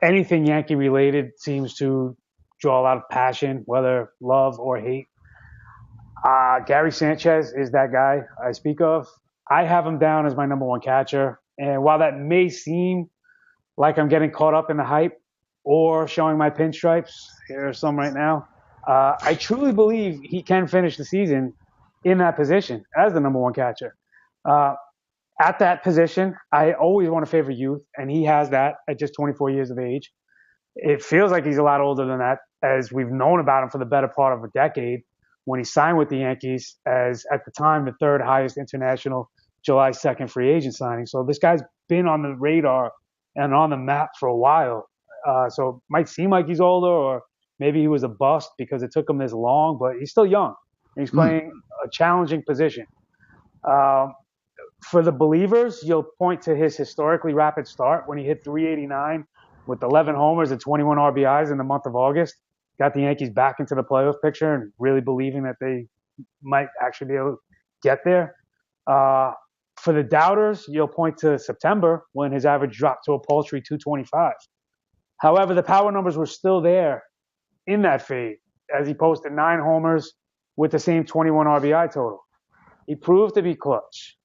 anything Yankee related seems to draw a lot of passion, whether love or hate. Gary Sanchez is that guy I speak of. I have him down as my number one catcher. And while that may seem like I'm getting caught up in the hype or showing my pinstripes, here are some right now, I truly believe he can finish the season in that position as the number one catcher. Uh, at that position, I always want to favor youth, and he has that at just 24 years of age. It feels like he's a lot older than that, as we've known about him for the better part of a decade when he signed with the Yankees as, at the time, the third highest international July 2nd free agent signing. So this guy's been on the radar and on the map for a while. So it might seem like he's older, or maybe he was a bust because it took him this long, but he's still young. And he's Mm. playing a challenging position. Um, for the believers, you'll point to his historically rapid start when he hit 389 with 11 homers and 21 RBIs in the month of August. Got the Yankees back into the playoff picture and really believing that they might actually be able to get there. Uh, for the doubters, you'll point to September when his average dropped to a paltry 225. However, the power numbers were still there in that fade as he posted 9 homers with the same 21 RBI total. He proved to be clutch.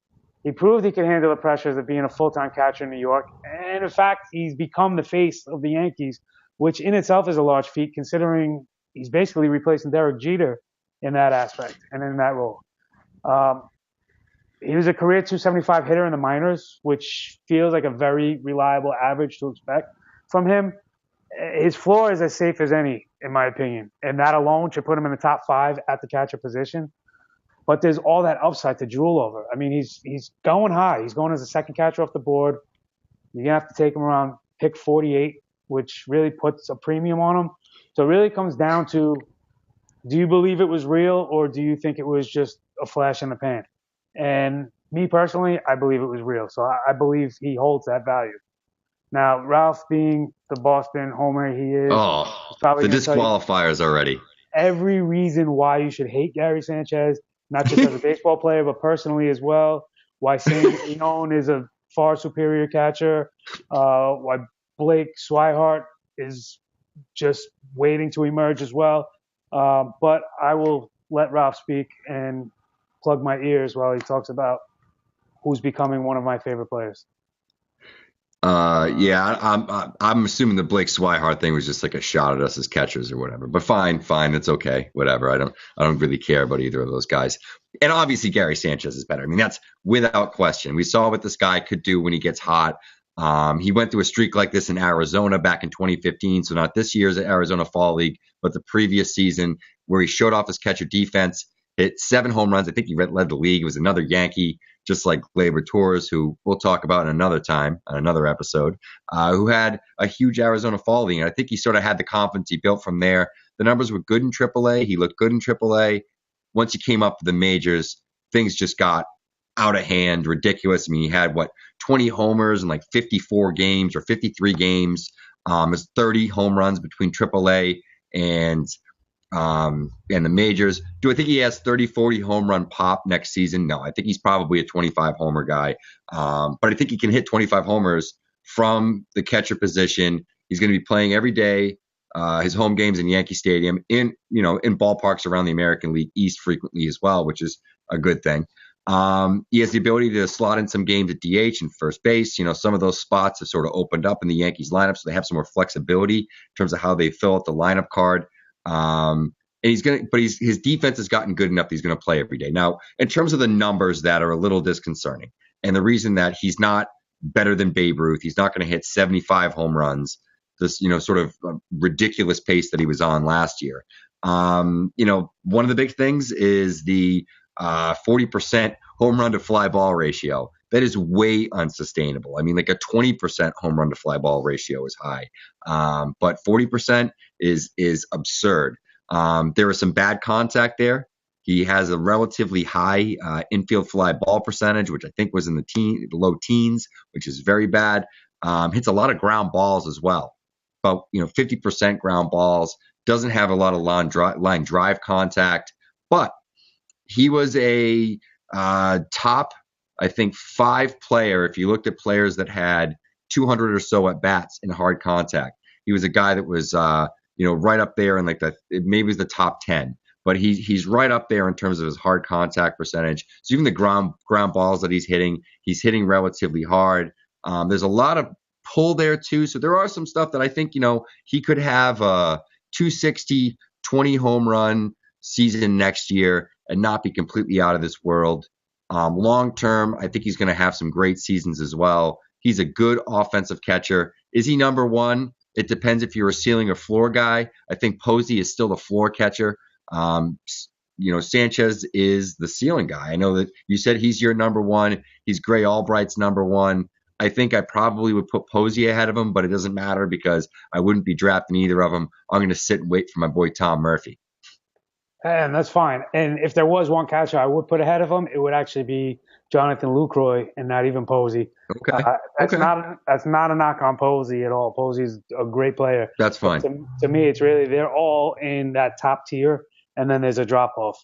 He proved he could handle the pressures of being a full-time catcher in New York. And in fact, he's become the face of the Yankees, which in itself is a large feat considering he's basically replacing Derek Jeter in that aspect and in that role. Um, he was a career 275 hitter in the minors, which feels like a very reliable average to expect from him. His floor is as safe as any, in my opinion, and that alone should put him in the top 5 at the catcher position. But there's all that upside to drool over. I mean, he's going high. He's going as a second catcher off the board. You're gonna have to take him around pick 48, which really puts a premium on him. So it really comes down to, do you believe it was real or do you think it was just a flash in the pan? And me personally, I believe it was real. So I believe he holds that value. Now, Ralph, being the Boston homer he is Oh, probably the going to tell you disqualifiers already. every reason why you should hate Gary Sanchez, not just as a baseball player, but personally as well. Why St. Leon is a far superior catcher. Why Blake Swihart is just waiting to emerge as well. But I will let Ralph speak and plug my ears while he talks about who's becoming one of my favorite players. Yeah, I'm assuming the Blake Swihart thing was just like a shot at us as catchers or whatever. But fine, it's okay, whatever. I don't really care about either of those guys. And obviously Gary Sanchez is better. I mean, that's without question. We saw what this guy could do when he gets hot. He went through a streak like this in Arizona back in 2015. So not this year's Arizona Fall League, but the previous season where he showed off his catcher defense, hit 7 home runs. I think he led the league. It was another Yankee, just like Gleyber Torres, who we'll talk about in another time, on another episode, who had a huge Arizona Fall League. And I think he sort of had the confidence he built from there. The numbers were good in AAA. He looked good in AAA. Once he came up to the majors, things just got out of hand, ridiculous. I mean, he had 20 homers in like 54 games or 53 games. There's 30 home runs between AAA and the majors. Do I think he has 30, 40 home run pop next season? No, I think he's probably a 25 homer guy. But I think he can hit 25 homers from the catcher position. He's going to be playing every day. His home games in Yankee Stadium, in ballparks around the American League East frequently as well, which is a good thing. He has the ability to slot in some games at DH and first base. Some of those spots have sort of opened up in the Yankees lineup, so they have some more flexibility in terms of how they fill out the lineup card. And his defense has gotten good enough that he's going to play every day. Now, in terms of the numbers that are a little disconcerting, and the reason that he's not better than Babe Ruth, he's not going to hit 75 home runs, this, sort of ridiculous pace that he was on last year. One of the big things is the 40% home run to fly ball ratio. That is way unsustainable. I mean, like a 20% home run to fly ball ratio is high, but 40% is absurd. There was some bad contact there. He has a relatively high infield fly ball percentage, which I think was in the low teens, which is very bad. Hits a lot of ground balls as well. About 50% ground balls. Doesn't have a lot of line drive contact, but he was a top, I think, 5 player. If you looked at players that had 200 or so at bats in hard contact, he was a guy that was right up there in like maybe it was the top 10. But he's right up there in terms of his hard contact percentage. So even the ground balls that he's hitting relatively hard. There's a lot of pull there too. So there are some stuff that I think he could have a 260, 20 home run season next year and not be completely out of this world. Long term, I think he's going to have some great seasons as well. He's a good offensive catcher. Is he number one? It depends if you're a ceiling or floor guy. I think Posey is still the floor catcher. Sanchez is the ceiling guy. I know that you said he's your number one. He's Gray Albright's number one. I think I probably would put Posey ahead of him, but it doesn't matter because I wouldn't be drafting either of them. I'm going to sit and wait for my boy Tom Murphy. And that's fine. And if there was one catcher I would put ahead of him, it would actually be Jonathan Lucroy and not even Posey. Okay. That's not a knock on Posey at all. Posey's a great player. That's fine. To me, it's really they're all in that top tier, and then there's a drop off.